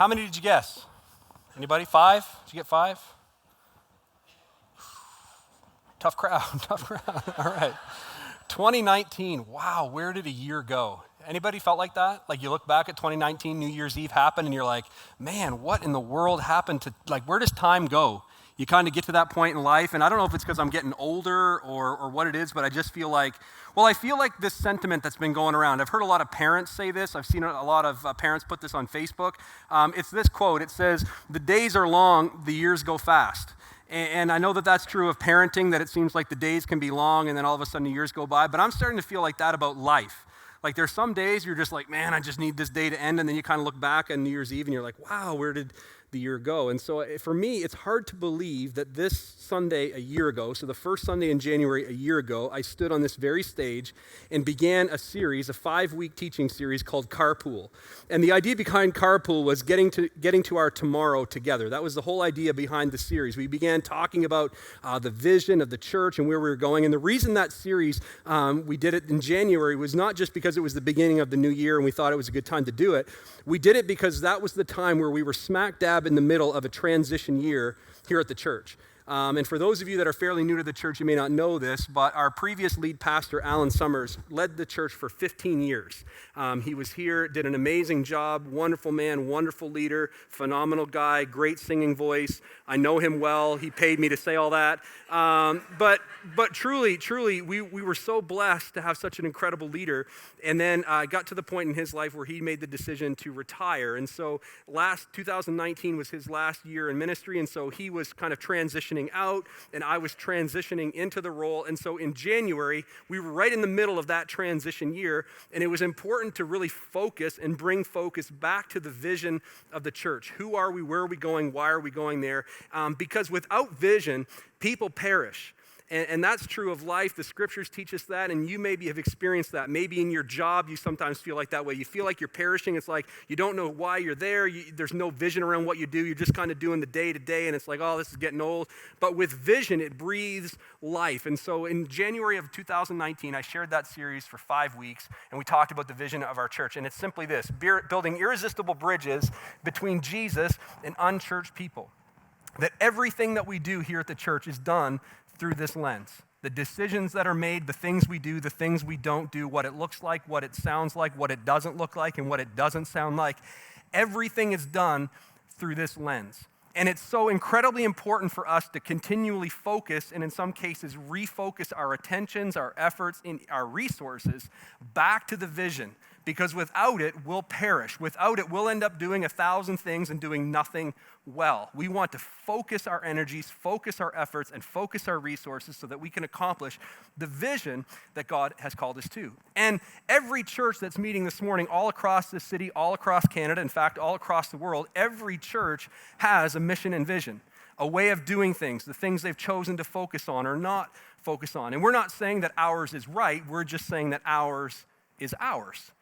How many did you guess? Anybody? 5? Did you get 5? Tough crowd, tough crowd. All right. 2019, wow, where did a year go? Anybody felt like that? Like you look back at 2019, New Year's Eve happened, and you're like, man, what in the world happened to, like, where does time go? You kind of get to that point in life, and I don't know if it's because I'm getting older or what it is, but I just feel like, I feel like this sentiment that's been going around. I've heard a lot of parents say this. I've seen a lot of parents put this on Facebook. It's this quote. It says, "The days are long, the years go fast." And I know that that's true of parenting, that it seems like the days can be long and then all of a sudden the years go by, but I'm starting to feel like that about life. Like there's some days you're just like, man, I just need this day to end, and then you kind of look back on New Year's Eve and you're like, wow, where did the year go? And so for me, it's hard to believe that this Sunday a year ago, so the first Sunday in January a year ago, I stood on this very stage and began a series, a 5-week teaching series called Carpool. And the idea behind Carpool was getting to our tomorrow together. That was the whole idea behind the series. We began talking about the vision of the church and where we were going. And the reason that series, we did it in January, was not just because it was the beginning of the new year and we thought it was a good time to do it. We did it because that was the time where we were smack dab in the middle of a transition year here at the church. And for those of you that are fairly new to the church, you may not know this, but our previous lead pastor, Alan Summers, led the church for 15 years. He was here, did an amazing job, wonderful man, wonderful leader, phenomenal guy, great singing voice. I know him well. He paid me to say all that. But truly, we were so blessed to have such an incredible leader. And then got to the point in his life where he made the decision to retire. And so 2019 was his last year in ministry. And so he was kind of transitioning out, and I was transitioning into the role. And so in January, we were right in the middle of that transition year. And it was important to really focus and bring focus back to the vision of the church. Who are we? Where are we going? Why are we going there? Because without vision, people perish. And that's true of life. The scriptures teach us that, and you maybe have experienced that. Maybe in your job, you sometimes feel like that way. You feel like you're perishing. It's like you don't know why you're there. There's no vision around what you do. You're just kind of doing the day-to-day, and it's like, oh, this is getting old. But with vision, it breathes life. And so in January of 2019, I shared that series for 5 weeks, and we talked about the vision of our church. And it's simply this: building irresistible bridges between Jesus and unchurched people. That everything that we do here at the church is done through this lens. The decisions that are made, the things we do, the things we don't do, what it looks like, what it sounds like, what it doesn't look like, and what it doesn't sound like. Everything is done through this lens. And it's so incredibly important for us to continually focus, and in some cases refocus our attentions, our efforts, and our resources back to the vision. Because without it, we'll perish. Without it, we'll end up doing 1,000 things and doing nothing well. We want to focus our energies, focus our efforts, and focus our resources so that we can accomplish the vision that God has called us to. And every church that's meeting this morning, all across this city, all across Canada, in fact, all across the world, every church has a mission and vision, a way of doing things, the things they've chosen to focus on or not focus on. And we're not saying that ours is right, we're just saying that ours is ours.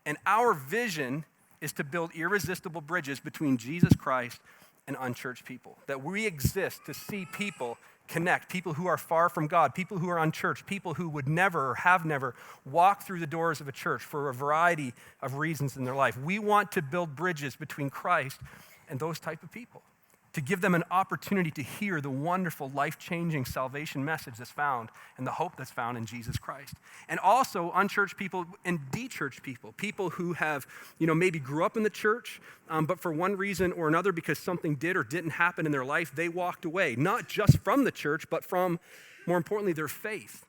And our vision is to build irresistible bridges between Jesus Christ and unchurched people. That we exist to see people connect, people who are far from God, people who are unchurched, people who would never or have never walked through the doors of a church for a variety of reasons in their life. We want to build bridges between Christ and those type of people, to give them an opportunity to hear the wonderful, life-changing salvation message that's found and the hope that's found in Jesus Christ. And also unchurched people and de-churched people, people who have, maybe grew up in the church, but for one reason or another, because something did or didn't happen in their life, they walked away, not just from the church, but from, more importantly, their faith.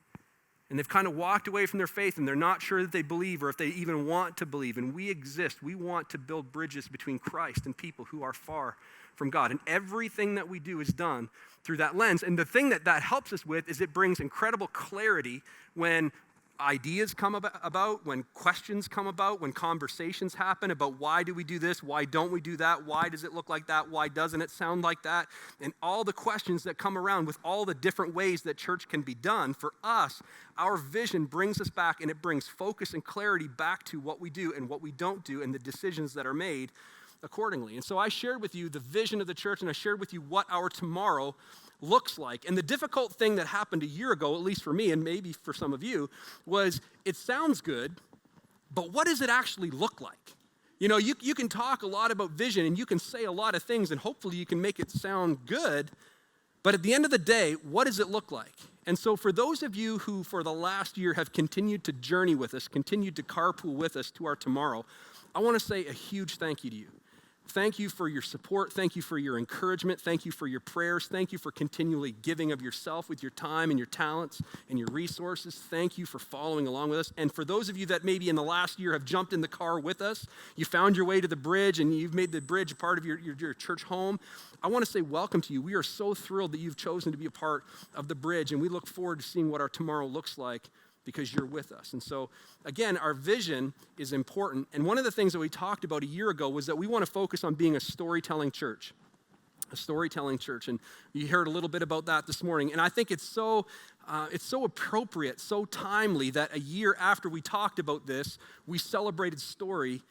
And they've kind of walked away from their faith, and they're not sure that they believe or if they even want to believe. And we exist. We want to build bridges between Christ and people who are far from God. And everything that we do is done through that lens. And the thing that helps us with is it brings incredible clarity when ideas come about, when questions come about, when conversations happen about why do we do this, why don't we do that, why does it look like that, why doesn't it sound like that, and all the questions that come around with all the different ways that church can be done. For us, our vision brings us back, and it brings focus and clarity back to what we do and what we don't do and the decisions that are made accordingly. And so I shared with you the vision of the church, and I shared with you what our tomorrow looks like. And the difficult thing that happened a year ago, at least for me and maybe for some of you, was it sounds good, but what does it actually look like? You know, you can talk a lot about vision and you can say a lot of things and hopefully you can make it sound good. But at the end of the day, what does it look like? And so for those of you who for the last year have continued to journey with us, continued to carpool with us to our tomorrow, I want to say a huge thank you to you. Thank you for your support. Thank you for your encouragement. Thank you for your prayers. Thank you for continually giving of yourself with your time and your talents and your resources. Thank you for following along with us. And for those of you that maybe in the last year have jumped in the car with us, you found your way to the bridge and you've made the bridge a part of your church home, I want to say welcome to you. We are so thrilled that you've chosen to be a part of the bridge, and we look forward to seeing what our tomorrow looks like because you're with us. And so, again, our vision is important. And one of the things that we talked about a year ago was that we want to focus on being a storytelling church. A storytelling church. And you heard a little bit about that this morning. And I think it's so appropriate, so timely that a year after we talked about this, we celebrated story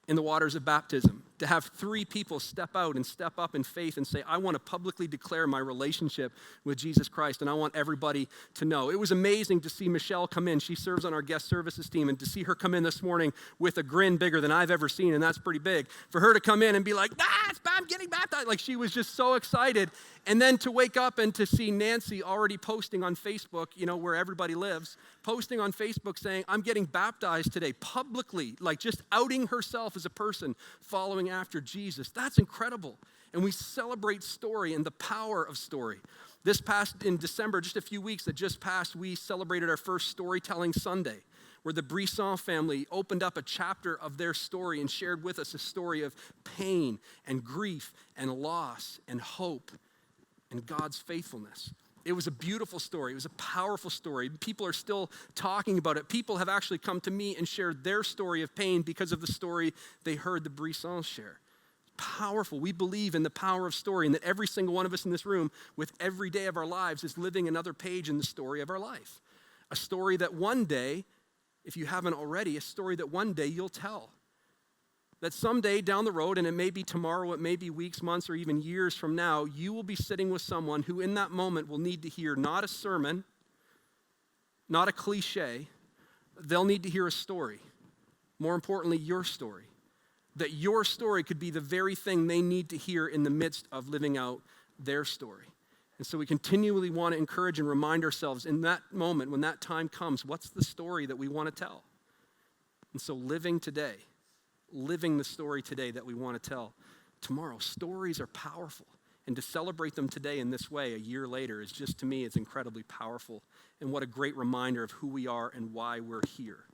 in the waters of baptism. To have 3 people step out and step up in faith and say, I want to publicly declare my relationship with Jesus Christ, and I want everybody to know. It was amazing to see Michelle come in. She serves on our guest services team, and to see her come in this morning with a grin bigger than I've ever seen, and that's pretty big. For her to come in and be like, I'm getting baptized. Like, she was just so excited. And then to wake up and to see Nancy already posting on Facebook, you know, where everybody lives, posting on Facebook saying, I'm getting baptized today publicly, like just outing herself as a person following after Jesus. That's incredible. And we celebrate story and the power of story. This past in December, just a few weeks that just passed, we celebrated our first Storytelling Sunday, where the Brisson family opened up a chapter of their story and shared with us a story of pain and grief and loss and hope and God's faithfulness. It was a beautiful story. It was a powerful story. People are still talking about it. People have actually come to me and shared their story of pain because of the story they heard the Brissons share. Powerful. We believe in the power of story, and that every single one of us in this room, with every day of our lives, is living another page in the story of our life. A story that one day, if you haven't already, a story that one day you'll tell. That someday down the road, and it may be tomorrow, it may be weeks, months, or even years from now, you will be sitting with someone who in that moment will need to hear not a sermon, not a cliche. They'll need to hear a story. More importantly, your story. That your story could be the very thing they need to hear in the midst of living out their story. And so we continually want to encourage and remind ourselves in that moment, when that time comes, what's the story that we want to tell? And so living the story today that we want to tell tomorrow. Stories are powerful. And to celebrate them today in this way, a year later, is just, to me, it's incredibly powerful. And what a great reminder of who we are and why we're here.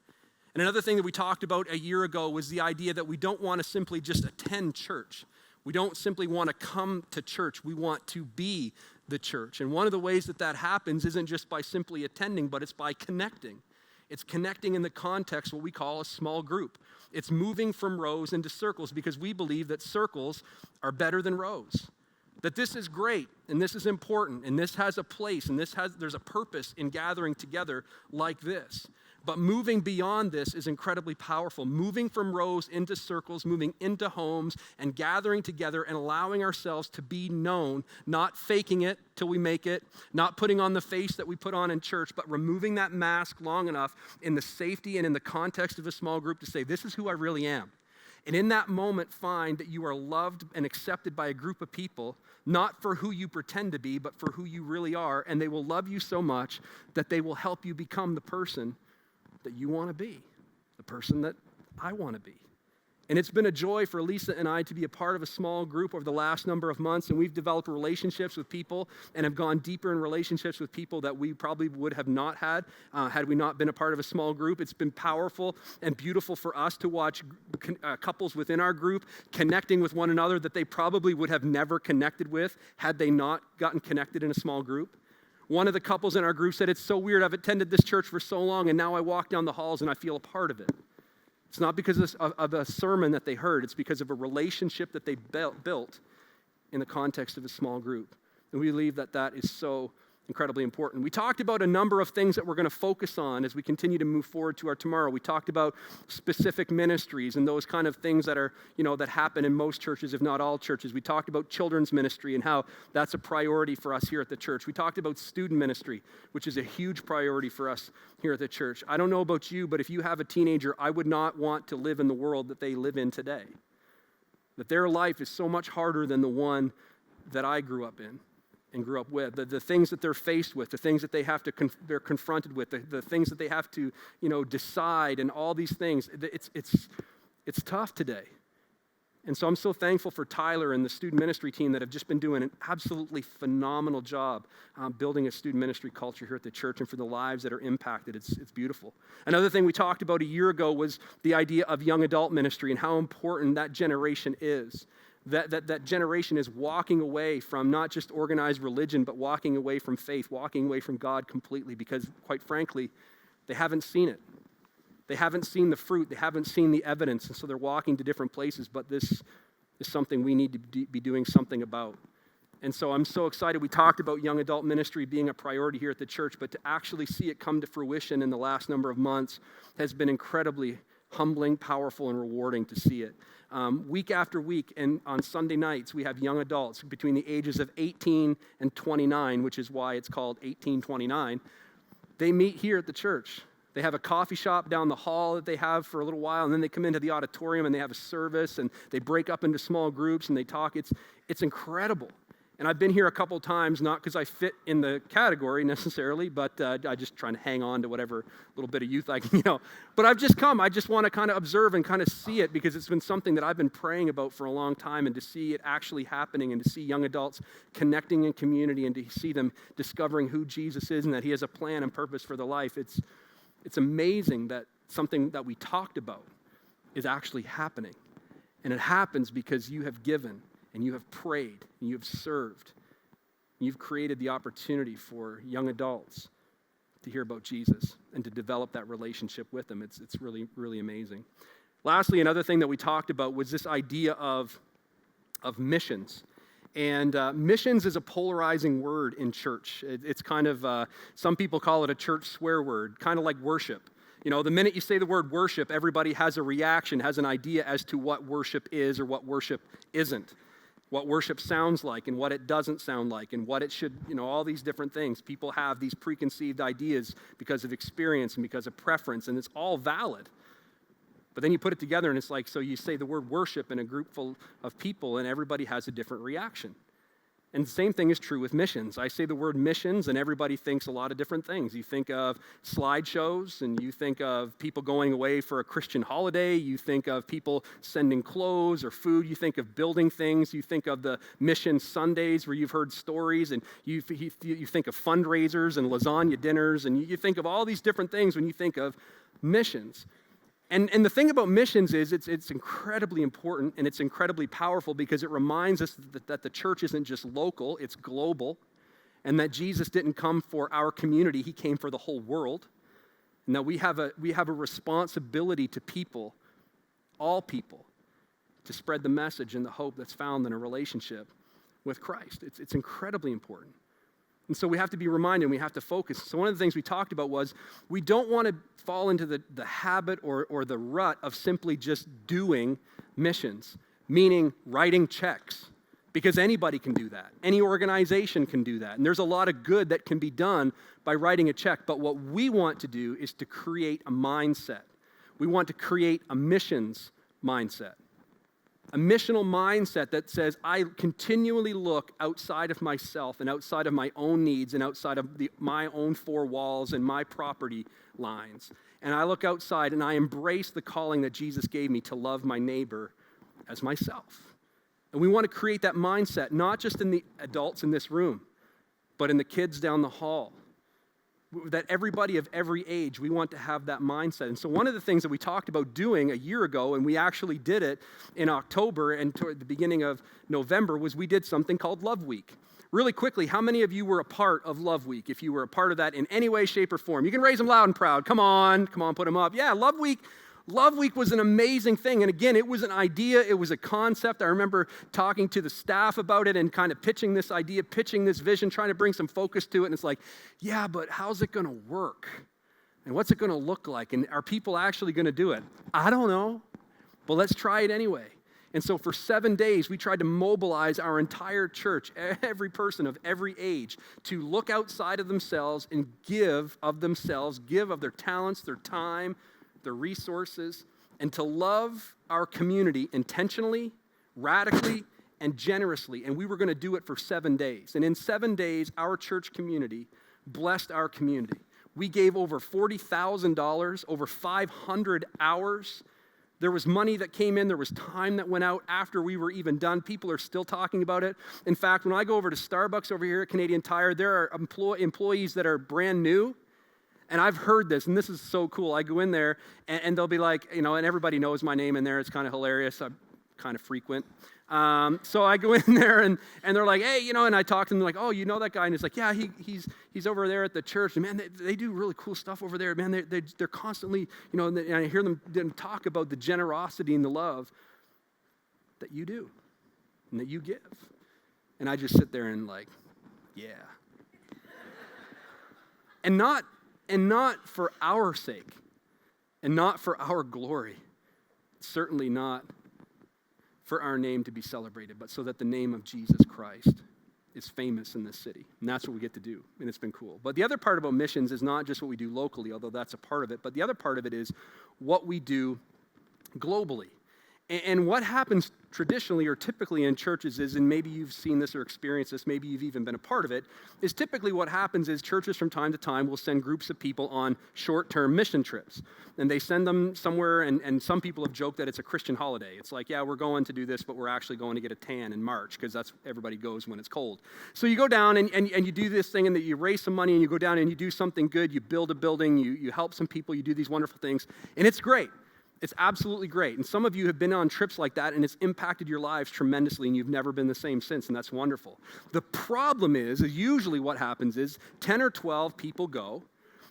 And another thing that we talked about a year ago was the idea that we don't want to simply just attend church. We don't simply want to come to church. We want to be the church. And one of the ways that that happens isn't just by simply attending, but it's by connecting. It's connecting in the context, what we call a small group. It's moving from rows into circles, because we believe that circles are better than rows. That this is great, and this is important, and this has a place, and there's a purpose in gathering together like this. But moving beyond this is incredibly powerful. Moving from rows into circles, moving into homes, and gathering together and allowing ourselves to be known, not faking it till we make it, not putting on the face that we put on in church, but removing that mask long enough in the safety and in the context of a small group to say, this is who I really am. And in that moment, find that you are loved and accepted by a group of people, not for who you pretend to be, but for who you really are. And they will love you so much that they will help you become the person that you want to be, the person that I want to be. And it's been a joy for Lisa and I to be a part of a small group over the last number of months, and we've developed relationships with people and have gone deeper in relationships with people that we probably would have not had we not been a part of a small group. It's been powerful and beautiful for us to watch couples within our group connecting with one another that they probably would have never connected with had they not gotten connected in a small group. One of the couples in our group said, it's so weird, I've attended this church for so long, and now I walk down the halls and I feel a part of it. It's not because of a sermon that they heard. It's because of a relationship that they built in the context of a small group. And we believe that that is so Incredibly important. We talked about a number of things that we're going to focus on as we continue to move forward to our tomorrow. We talked about specific ministries and those kind of things that are, that happen in most churches, if not all churches. We talked about children's ministry and how that's a priority for us here at the church. We talked about student ministry, which is a huge priority for us here at the church. I don't know about you, but if you have a teenager, I would not want to live in the world that they live in today. That their life is so much harder than the one that I grew up in and grew up with. The things that they're faced with, the things that they have to they're confronted with, the things that they have to decide, and all these things. It's tough today. And so I'm so thankful for Tyler and the student ministry team that have just been doing an absolutely phenomenal job building a student ministry culture here at the church, and for the lives that are impacted. It's beautiful. Another thing we talked about a year ago was the idea of young adult ministry and how important that generation is. That generation is walking away from not just organized religion, but walking away from faith, walking away from God completely, because quite frankly, they haven't seen it. They haven't seen the fruit. They haven't seen the evidence, and so they're walking to different places, but this is something we need to be doing something about. And so I'm so excited. We talked about young adult ministry being a priority here at the church, but to actually see it come to fruition in the last number of months has been incredibly humbling, powerful, and rewarding to see it. Week after week, and on Sunday nights, we have young adults between the ages of 18 and 29, which is why it's called 1829. They meet here at the church. They have a coffee shop down the hall that they have for a little while, and then they come into the auditorium and they have a service, and they break up into small groups and they talk. It's incredible. And I've been here a couple times, not because I fit in the category necessarily, but I just trying to hang on to whatever little bit of youth I can, But I've just come. I just want to kind of observe and kind of see it, because it's been something that I've been praying about for a long time, and to see it actually happening, and to see young adults connecting in community, and to see them discovering who Jesus is and that he has a plan and purpose for their life. It's amazing that something that we talked about is actually happening. And it happens because you have given, and you have prayed, and you have served. And you've created the opportunity for young adults to hear about Jesus and to develop that relationship with him. It's really, really amazing. Lastly, another thing that we talked about was this idea of missions. And missions is a polarizing word in church. It's kind of, some people call it a church swear word, kind of like worship. The minute you say the word worship, everybody has a reaction, has an idea as to what worship is or what worship isn't. What worship sounds like and what it doesn't sound like, and what it should, all these different things. People have these preconceived ideas because of experience and because of preference, and it's all valid. But then you put it together and it's like, so you say the word worship in a group full of people and everybody has a different reaction. And the same thing is true with missions. I say the word missions and everybody thinks a lot of different things. You think of slideshows, and you think of people going away for a Christian holiday. You think of people sending clothes or food. You think of building things. You think of the mission Sundays where you've heard stories, and you think of fundraisers and lasagna dinners, and you think of all these different things when you think of missions. And the thing about missions is it's incredibly important, and it's incredibly powerful, because it reminds us that the church isn't just local, it's global, and that Jesus didn't come for our community, he came for the whole world, and that we have a responsibility to people, all people, to spread the message and the hope that's found in a relationship with Christ. It's incredibly important. And so we have to be reminded, and we have to focus. So one of the things we talked about was we don't want to fall into the habit or the rut of simply just doing missions, meaning writing checks, because anybody can do that. Any organization can do that. And there's a lot of good that can be done by writing a check. But what we want to do is to create a mindset. We want to create a missions mindset. A missional mindset that says, I continually look outside of myself and outside of my own needs and outside of my own four walls and my property lines. And I look outside and I embrace the calling that Jesus gave me to love my neighbor as myself. And we want to create that mindset, not just in the adults in this room, but in the kids down the hall. That everybody of every age, we want to have that mindset. And so one of the things that we talked about doing a year ago, and we actually did it in October and toward the beginning of November, was we did something called Love Week. Really quickly, how many of you were a part of Love Week? If you were a part of that in any way, shape, or form. You can raise them loud and proud. Come on, put them up. Yeah, Love Week Love Week was an amazing thing. And again, it was an idea. It was a concept. I remember talking to the staff about it and kind of pitching this idea, pitching this vision, trying to bring some focus to it. And it's like, yeah, but how's it going to work? And what's it going to look like? And are people actually going to do it? I don't know, but let's try it anyway. And so for 7 days, we tried to mobilize our entire church, every person of every age, to look outside of themselves and give of themselves, give of their talents, their time, their resources, and to love our community intentionally, radically, and generously. And we were going to do it for 7 days. And in 7 days, our church community blessed our community. We gave over $40,000, over 500 hours. There was money that came in. There was time that went out after we were even done. People are still talking about it. In fact, when I go over to Starbucks over here at Canadian Tire, there are employees that are brand new. And I've heard this, and this is so cool. I go in there, and they'll be like, and everybody knows my name in there. It's kind of hilarious. I'm kind of frequent. So I go in there, and they're like, hey, and I talk to them, like, oh, you know that guy? And it's like, yeah, he's over there at the church. And man, they do really cool stuff over there. Man, they're constantly, and I hear them talk about the generosity and the love that you do and that you give. And I just sit there and like, yeah. And not for our sake, and not for our glory, certainly not for our name to be celebrated, but so that the name of Jesus Christ is famous in this city. And that's what we get to do, and it's been cool. But the other part about missions is not just what we do locally, although that's a part of it, but the other part of it is what we do globally. And what happens traditionally or typically in churches is, and maybe you've seen this or experienced this, maybe you've even been a part of it, is typically what happens is churches from time to time will send groups of people on short-term mission trips. And they send them somewhere, and some people have joked that it's a Christian holiday. It's like, yeah, we're going to do this, but we're actually going to get a tan in March, because that's everybody goes when it's cold. So you go down and you do this thing, and that you raise some money, and you go down and you do something good. You build a building, you help some people, you do these wonderful things, and it's great. It's absolutely great. And some of you have been on trips like that, and it's impacted your lives tremendously, and you've never been the same since, and that's wonderful. The problem is usually what happens is 10 or 12 people go,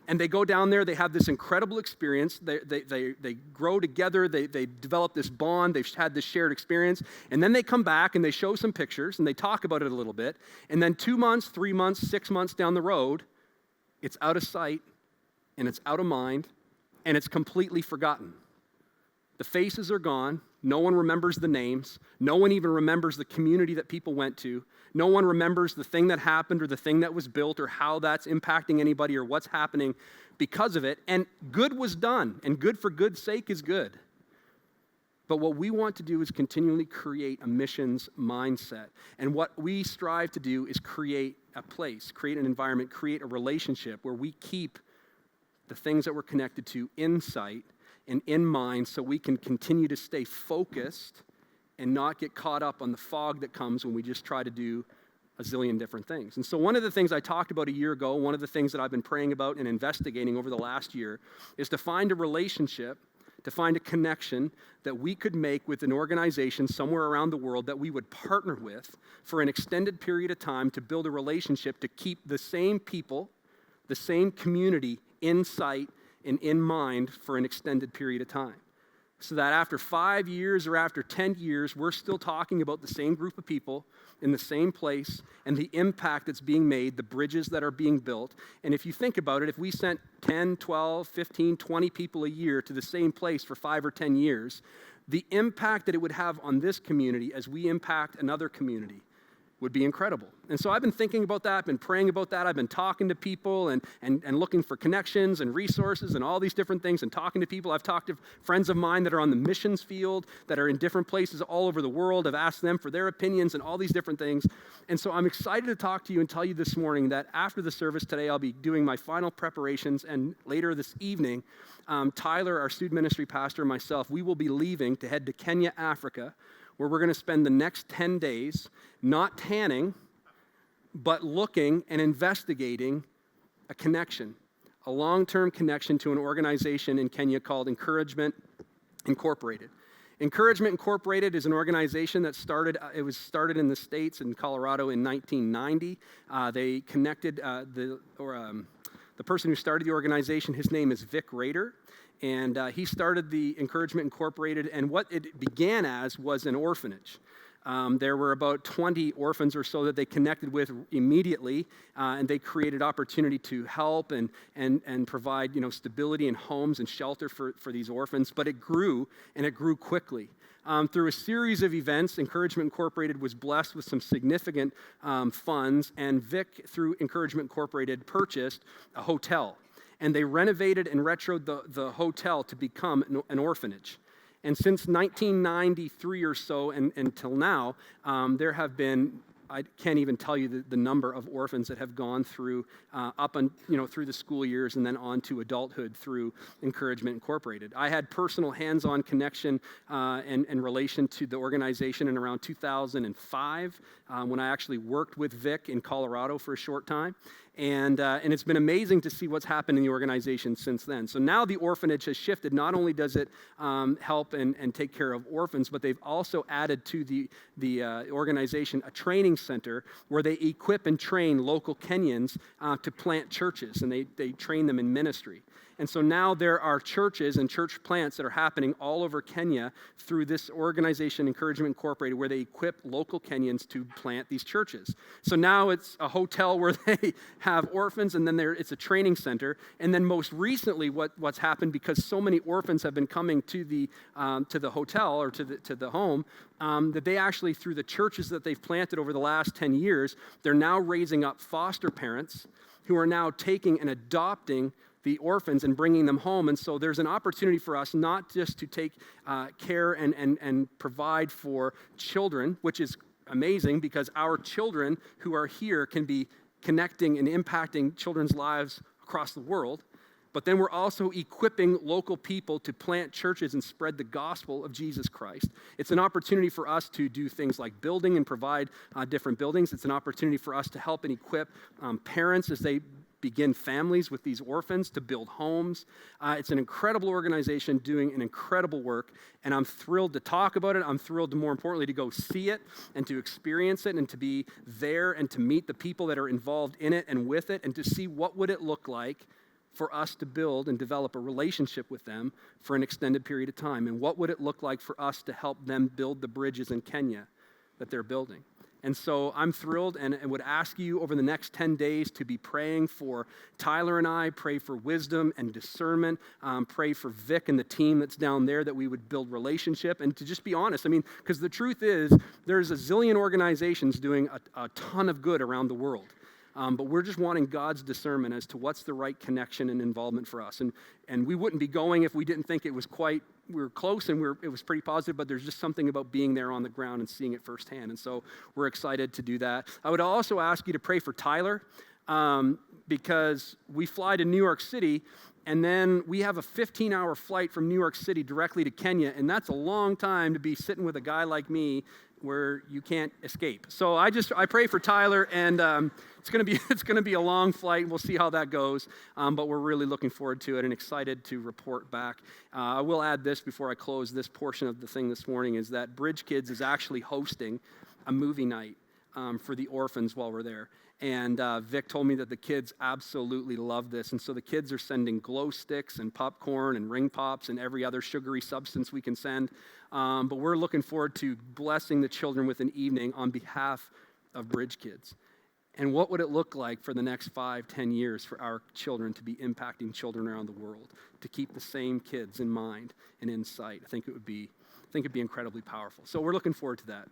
and they go down there, they have this incredible experience, they grow together, they develop this bond, they've had this shared experience, and then they come back and they show some pictures, and they talk about it a little bit, and then 2 months, 3 months, 6 months down the road, it's out of sight, and it's out of mind, and it's completely forgotten. The faces are gone. No one remembers the names. No one even remembers the community that people went to. No one remembers the thing that happened or the thing that was built or how that's impacting anybody or what's happening because of it. And good was done, and good for good's sake is good. But what we want to do is continually create a missions mindset. And what we strive to do is create a place, create an environment, create a relationship where we keep the things that we're connected to in sight and in mind, so we can continue to stay focused and not get caught up on the fog that comes when we just try to do a zillion different things. And so one of the things I talked about a year ago, one of the things that I've been praying about and investigating over the last year, is to find a relationship, to find a connection that we could make with an organization somewhere around the world that we would partner with for an extended period of time to build a relationship to keep the same people, the same community in sight and in mind for an extended period of time. So that after 5 years or after 10 years, we're still talking about the same group of people in the same place and the impact that's being made, the bridges that are being built. And if you think about it, if we sent 10, 12, 15, 20 people a year to the same place for 5 or 10 years, the impact that it would have on this community as we impact another community would be incredible. And so I've been thinking about that, I've been praying about that, I've been talking to people and looking for connections and resources and all these different things and talking to people. I've talked to friends of mine that are on the missions field, that are in different places all over the world. I've asked them for their opinions and all these different things. And so I'm excited to talk to you and tell you this morning that after the service today, I'll be doing my final preparations, and later this evening, Tyler, our student ministry pastor, and myself, we will be leaving to head to Kenya, Africa, where we're going to spend the next 10 days not tanning, but looking and investigating a connection, a long-term connection to an organization in Kenya called Encouragement Incorporated. Encouragement Incorporated is an organization that it was started in the States, in Colorado, in 1990. They connected the person who started the organization. His name is Vic Rader. And he started the Encouragement Incorporated, and what it began as was an orphanage. There were about 20 orphans or so that they connected with immediately, and they created opportunity to help and provide stability and homes and shelter for these orphans. But it grew, and it grew quickly. Through a series of events, Encouragement Incorporated was blessed with some significant funds, and Vic, through Encouragement Incorporated, purchased a hotel. And they renovated and retroed the hotel to become an orphanage. And since 1993 or so and until now, there have been, I can't even tell you the number of orphans that have gone through through the school years and then on to adulthood through Encouragement Incorporated. I had personal hands-on connection and relation to the organization in around 2005 when I actually worked with Vic in Colorado for a short time. And it's been amazing to see what's happened in the organization since then. So now the orphanage has shifted. Not only does it help and take care of orphans, but they've also added to the organization a training center where they equip and train local Kenyans to plant churches, and they train them in ministry. And so now there are churches and church plants that are happening all over Kenya through this organization, Encouragement Incorporated, where they equip local Kenyans to plant these churches. So now it's a hotel where they have orphans, and then it's a training center. And then most recently, what's happened, because so many orphans have been coming to the hotel or to the home, that they actually, through the churches that they've planted over the last 10 years, they're now raising up foster parents who are now taking and adopting the orphans and bringing them home. And so there's an opportunity for us not just to take care and provide for children, which is amazing because our children who are here can be connecting and impacting children's lives across the world. But then we're also equipping local people to plant churches and spread the gospel of Jesus Christ. It's an opportunity for us to do things like building and provide different buildings. It's an opportunity for us to help and equip parents as they begin families with these orphans, to build homes. It's an incredible organization doing an incredible work, and I'm thrilled to talk about it. I'm thrilled to, more importantly, to go see it and to experience it and to be there and to meet the people that are involved in it and with it and to see what would it look like for us to build and develop a relationship with them for an extended period of time, and what would it look like for us to help them build the bridges in Kenya that they're building. And so I'm thrilled and would ask you over the next 10 days to be praying for Tyler and I, pray for wisdom and discernment, pray for Vic and the team that's down there, that we would build relationship, and to just be honest. I mean, because the truth is, there's a zillion organizations doing a ton of good around the world. But we're just wanting God's discernment as to what's the right connection and involvement for us. And we wouldn't be going if we didn't think it was we were close and it was pretty positive, but there's just something about being there on the ground and seeing it firsthand. And so we're excited to do that. I would also ask you to pray for Tyler, because we fly to New York City, and then we have a 15-hour flight from New York City directly to Kenya, and that's a long time to be sitting with a guy like me where you can't escape. So I pray for Tyler, and it's going to be a long flight. We'll see how that goes, but we're really looking forward to it and excited to report back. I will add this before I close this portion of the thing this morning, is that Bridge Kids is actually hosting a movie night for the orphans while we're there. And Vic told me that the kids absolutely love this. And so the kids are sending glow sticks and popcorn and ring pops and every other sugary substance we can send. But we're looking forward to blessing the children with an evening on behalf of Bridge Kids. And what would it look like for the next 5-10 years for our children to be impacting children around the world, to keep the same kids in mind and in sight? I think it'd be incredibly powerful. So we're looking forward to that.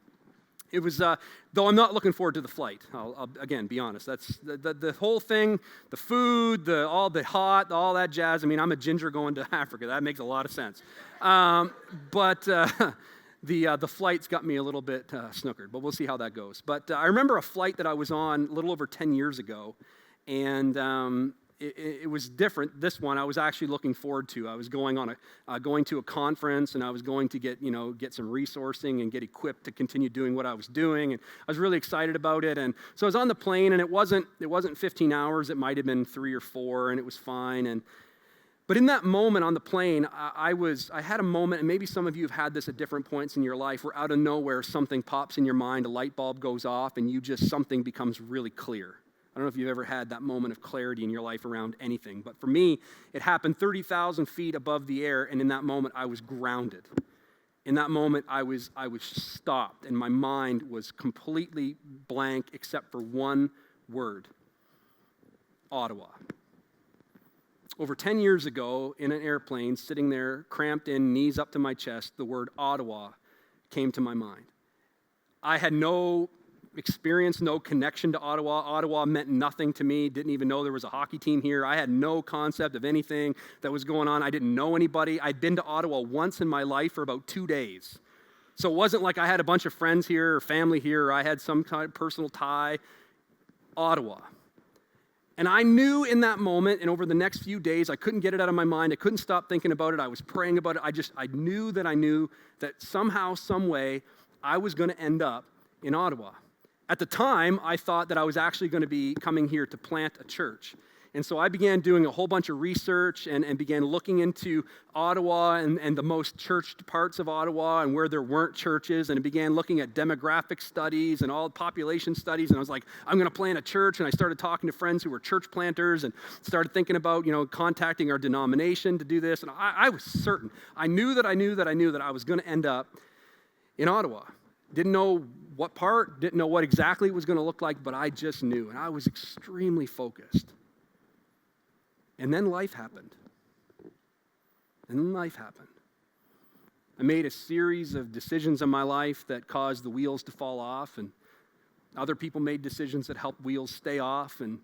It was, though I'm not looking forward to the flight. I'll again be honest. That's the whole thing, the food, all the hot, all that jazz. I mean, I'm a ginger going to Africa. That makes a lot of sense. But the flight's got me a little bit snookered. But we'll see how that goes. But I remember a flight that I was on a little over 10 years ago, and it was different. This one I was actually looking forward to. I was going to a conference, and I was going to get some resourcing and get equipped to continue doing what I was doing, and I was really excited about it. And so I was on the plane, and it wasn't 15 hours. It might have been 3 or 4, and it was fine. But in that moment on the plane, I had a moment, and maybe some of you have had this at different points in your life, where out of nowhere something pops in your mind, a light bulb goes off, and something becomes really clear. I don't know if you've ever had that moment of clarity in your life around anything, but for me, it happened 30,000 feet above the air, and in that moment, I was grounded. In that moment, I was stopped, and my mind was completely blank except for one word: Ottawa. Over 10 years ago, in an airplane, sitting there, cramped in, knees up to my chest, the word Ottawa came to my mind. I had no experience, no connection to Ottawa. Ottawa meant nothing to me, didn't even know there was a hockey team here. I had no concept of anything that was going on. I didn't know anybody. I'd been to Ottawa once in my life for about 2 days. So it wasn't like I had a bunch of friends here or family here, or I had some kind of personal tie. Ottawa. And I knew in that moment, and over the next few days, I couldn't get it out of my mind. I couldn't stop thinking about it. I was praying about it. I knew that somehow, some way, I was going to end up in Ottawa. At the time, I thought that I was actually going to be coming here to plant a church. And so I began doing a whole bunch of research and began looking into Ottawa and the most churched parts of Ottawa and where there weren't churches, and began looking at demographic studies and all population studies. And I was like, I'm going to plant a church. And I started talking to friends who were church planters and started thinking about, contacting our denomination to do this. And I was certain. I knew that I was going to end up in Ottawa. Didn't know what part, didn't know what exactly it was going to look like, but I just knew. And I was extremely focused. And then life happened. I made a series of decisions in my life that caused the wheels to fall off, and other people made decisions that helped wheels stay off, and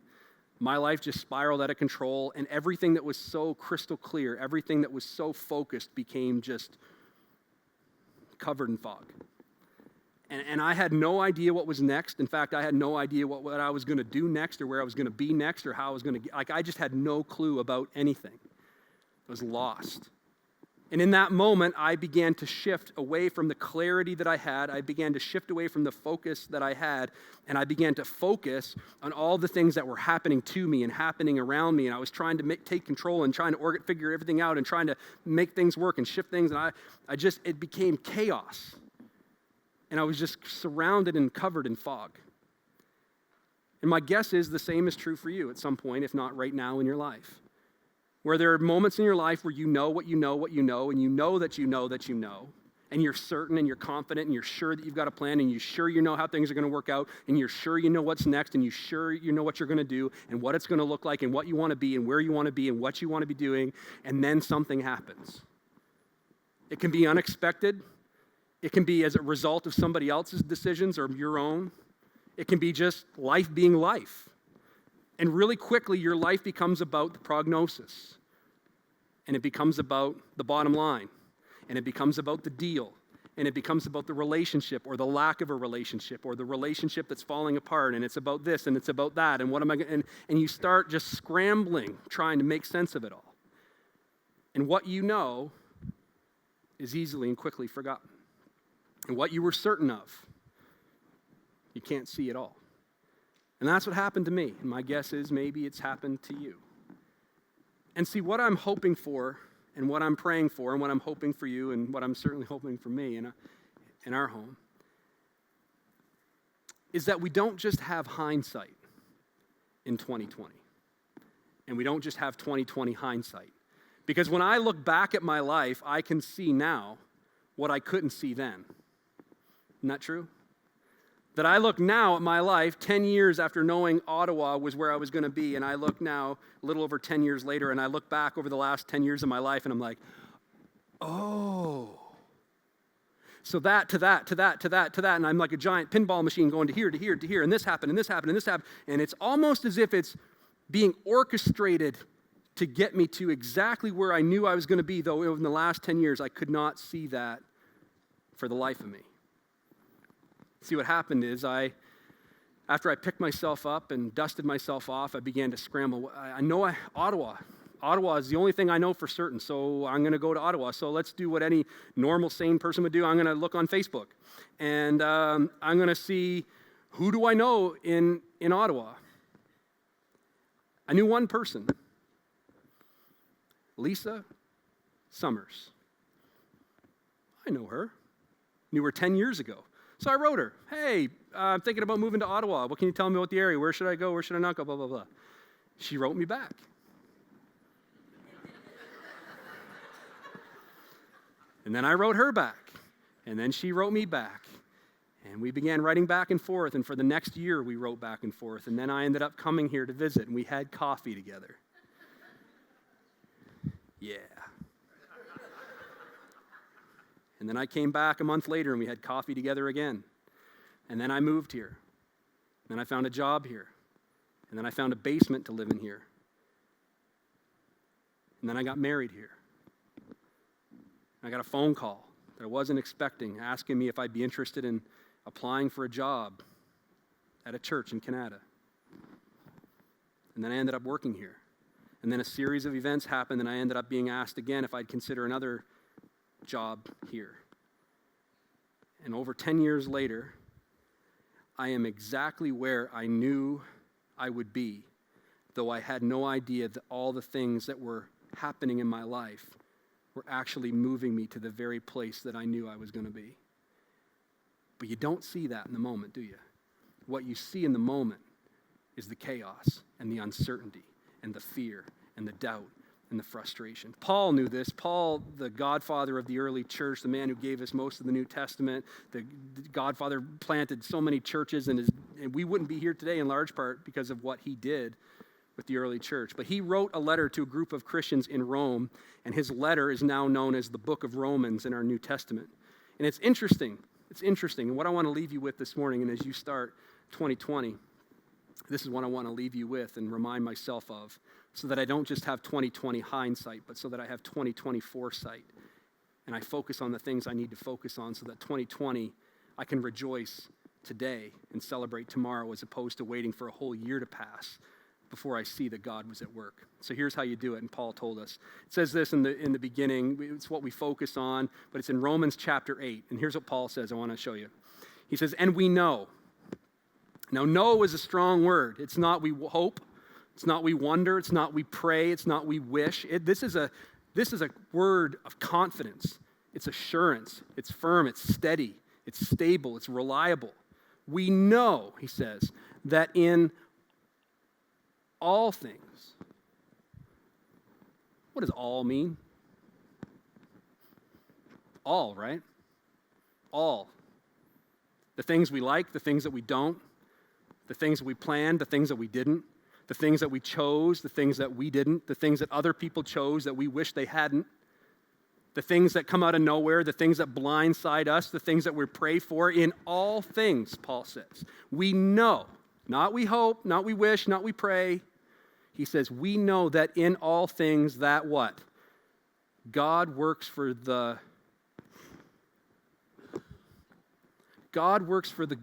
my life just spiraled out of control, and everything that was so crystal clear, everything that was so focused became just covered in fog. And I had no idea what was next. In fact, I had no idea what I was going to do next, or where I was going to be next, or how I was going to I just had no clue about anything. I was lost. And in that moment, I began to shift away from the clarity that I had. I began to shift away from the focus that I had, and I began to focus on all the things that were happening to me and happening around me. And I was trying to take control and trying to figure everything out and trying to make things work and shift things. And it became chaos. And I was just surrounded and covered in fog. And my guess is the same is true for you at some point, if not right now in your life. Where there are moments in your life where you know what you know, and you know that you know that you know, and you're certain and you're confident and you're sure that you've got a plan, and you're sure you know how things are going to work out, and you're sure you know what's next, and you're sure you know what you're going to do and what it's going to look like and what you want to be and where you want to be and what you want to be doing, and then something happens. It can be unexpected. It can be as a result of somebody else's decisions or your own. It can be just life being life. And really quickly, your life becomes about the prognosis. And it becomes about the bottom line. And it becomes about the deal. And it becomes about the relationship or the lack of a relationship or the relationship that's falling apart. And it's about this and it's about that. And what am I going to... And you start just scrambling, trying to make sense of it all. And what you know is easily and quickly forgotten. And what you were certain of, you can't see at all. And that's what happened to me. And my guess is maybe it's happened to you. And see, what I'm hoping for and what I'm praying for and what I'm hoping for you and what I'm certainly hoping for me in our home is that we don't just have hindsight in 2020. And we don't just have 2020 hindsight. Because when I look back at my life, I can see now what I couldn't see then. Isn't that true? That I look now at my life 10 years after knowing Ottawa was where I was going to be, and I look now a little over 10 years later, and I look back over the last 10 years of my life, and I'm like, oh. So that to that, to that, to that, to that, and I'm like a giant pinball machine going to here, to here, to here, and this happened, and this happened, and this happened, and it's almost as if it's being orchestrated to get me to exactly where I knew I was going to be, though in the last 10 years, I could not see that for the life of me. See, what happened is after I picked myself up and dusted myself off, I began to scramble. Ottawa. Ottawa is the only thing I know for certain, so I'm going to go to Ottawa. So let's do what any normal, sane person would do. I'm going to look on Facebook, and I'm going to see who do I know in Ottawa. I knew one person, Lisa Summers. I know her. Knew her 10 years ago. So I wrote her, hey, I'm thinking about moving to Ottawa. What can you tell me about the area? Where should I go? Where should I not go? Blah, blah, blah. She wrote me back. And then I wrote her back. And then she wrote me back. And we began writing back and forth. And for the next year, we wrote back and forth. And then I ended up coming here to visit. And we had coffee together. Yeah. And then I came back a month later and we had coffee together again. And then I moved here. Then I found a job here. And then I found a basement to live in here. And then I got married here. I got a phone call that I wasn't expecting, asking me if I'd be interested in applying for a job at a church in Canada. And then I ended up working here. And then a series of events happened, and I ended up being asked again if I'd consider another job here. And over 10 years later, I am exactly where I knew I would be, though I had no idea that all the things that were happening in my life were actually moving me to the very place that I knew I was going to be. But you don't see that in the moment, do you? What you see in the moment is the chaos and the uncertainty and the fear and the doubt and the frustration. Paul knew this. Paul, the godfather of the early church, the man who gave us most of the New Testament, the godfather planted so many churches, and we wouldn't be here today in large part because of what he did with the early church. But he wrote a letter to a group of Christians in Rome, and his letter is now known as the book of Romans in our New Testament. And it's interesting. It's interesting. And what I want to leave you with this morning, and as you start 2020, this is what I want to leave you with and remind myself of, so that I don't just have 2020 hindsight, but so that I have 2020 foresight. And I focus on the things I need to focus on so that 2020, I can rejoice today and celebrate tomorrow as opposed to waiting for a whole year to pass before I see that God was at work. So here's how you do it, and Paul told us. It says this in the beginning. It's what we focus on, but it's in Romans chapter 8. And here's what Paul says. I want to show you. He says, and we know. Now, know is a strong word. It's not we hope. It's not we wonder. It's not we pray. It's not we wish. This is a word of confidence. It's assurance. It's firm. It's steady. It's stable. It's reliable. We know, he says, that in all things. What does all mean? All, right? All. The things we like, the things that we don't, the things that we planned, the things that we didn't, the things that we chose, the things that we didn't, the things that other people chose that we wish they hadn't, the things that come out of nowhere, the things that blindside us, the things that we pray for. In all things, Paul says, we know, not we hope, not we wish, not we pray. He says, we know that in all things that what? God works for the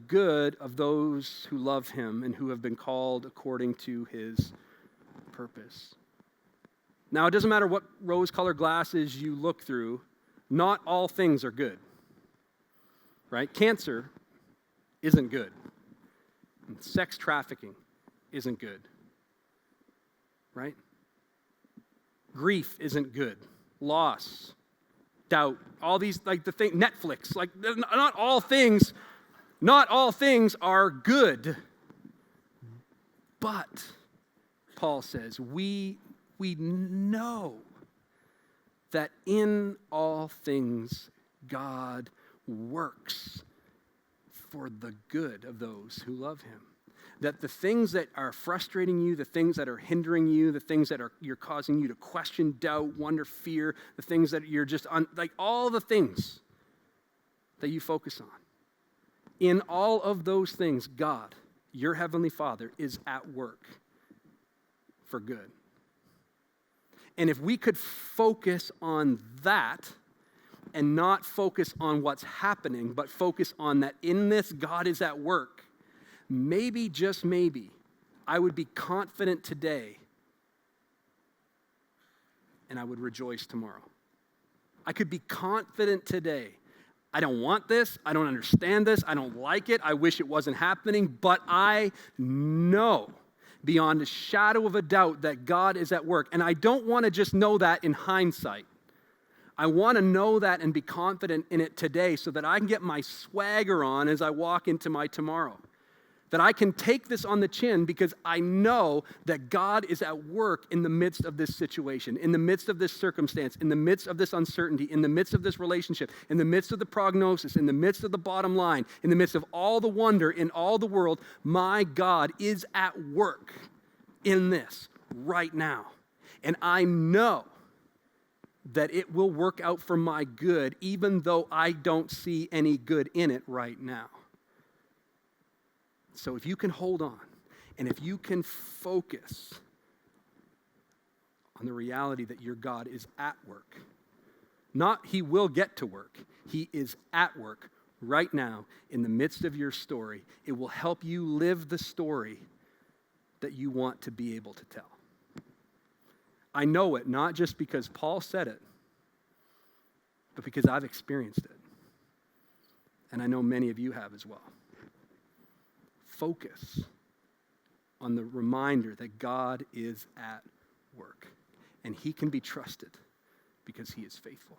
good of those who love him and who have been called according to his purpose. Now, it doesn't matter what rose-colored glasses you look through, not all things are good. Right? Cancer isn't good. And sex trafficking isn't good. Right? Grief isn't good. Loss, doubt, all these, like the thing, Netflix, like not all things are good. But, Paul says, we know that in all things God works for the good of those who love him. That the things that are frustrating you, the things that are hindering you, the things that you're causing you to question, doubt, wonder, fear, the things that you're just like all the things that you focus on. In all of those things, God, your heavenly Father, is at work for good. And if we could focus on that and not focus on what's happening, but focus on that in this God is at work, maybe, just maybe, I would be confident today and I would rejoice tomorrow. I could be confident today. I don't want this. I don't understand this. I don't like it. I wish it wasn't happening. But I know beyond a shadow of a doubt that God is at work. And I don't want to just know that in hindsight. I want to know that and be confident in it today so that I can get my swagger on as I walk into my tomorrow. That I can take this on the chin because I know that God is at work in the midst of this situation, in the midst of this circumstance, in the midst of this uncertainty, in the midst of this relationship, in the midst of the prognosis, in the midst of the bottom line, in the midst of all the wonder in all the world. My God is at work in this right now. And I know that it will work out for my good, even though I don't see any good in it right now. So if you can hold on, and if you can focus on the reality that your God is at work, not he will get to work, he is at work right now in the midst of your story, it will help you live the story that you want to be able to tell. I know it not just because Paul said it, but because I've experienced it. And I know many of you have as well. Focus on the reminder that God is at work and he can be trusted because he is faithful.